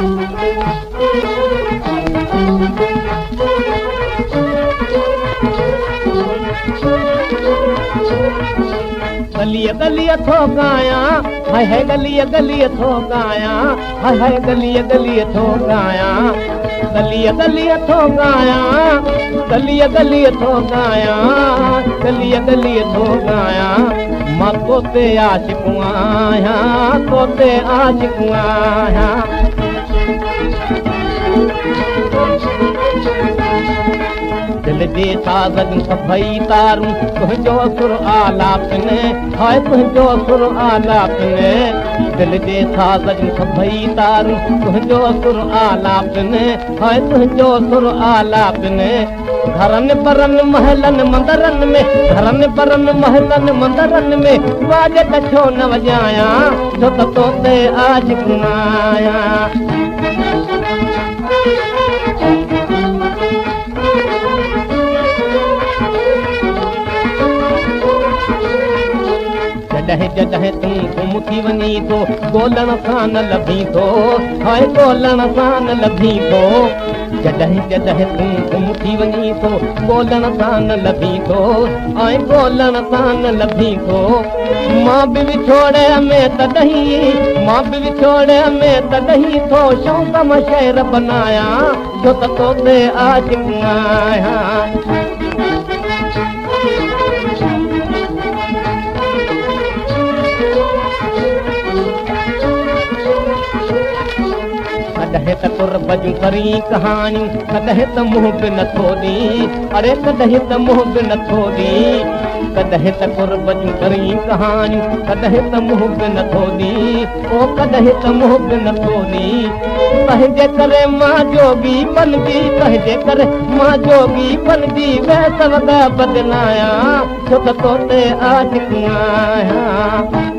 गलिया गलिया थो गाया, हाय हाय गलिया गलिया थो गाया, हाय हाय गलिया गलिया थो गाया, गलिया गलिया थो गाया, गलिया गलिया थो गाया, गलिया गलिया थो गाया। मां तोते आशिक़ु आहियां, तोते आशिक़ु आहियां। दिल जे साज़नि सभई तारूं तुंहिंजो सुर आलापिने, हाय तुंहिंजो सुर आलापिने। दिल जे साज़नि सभई तारूं तुंहिंजो सुर आलापिने, हाय तुंहिंजो सुर आलापिने। घरनि परनि महलनि मंदरनि में, घरनि परनि महलनि मंदरनि में वाज त छो न वॼायां, छो त तोते आशिक़ु आहियां। जॾहिं जॾहिं तूं गुम थी वञी थो, ॻोल्हण सां न लभी थो, हाय ॻोल्हण सां न लभी थो। जॾहिं जॾहिं तूं गुम थी वञी थो, ॻोल्हण सां न लभी थो, हाय ॻोल्हण सां न लभी थो। मां बि विछोड़े में तॾहिं, मां बि विछोड़े में तॾहिं थो शौक़ मां शहर बनायां, छो त तोते आशिक़ु आहियां। कॾहिं त कुर्ब जूं करी कहानियूं, कॾहिं त मुंहुं बि नथो ॾी, अरे कॾहिं त मुंहुं बि नथो ॾी। कॾहिं त कुर्ब जूं करी कहानियूं, कॾहिं त मुंहुं बि नथो ॾी, ओ कॾहिं त मुंहुं बि नथो ॾी। पंहिंजे करे मां जोगी बनजी, पंहिंजे करे मां जोगी बनजी वैस वॻा बदिलायां, छो त तोते आशिक़ु आहियां।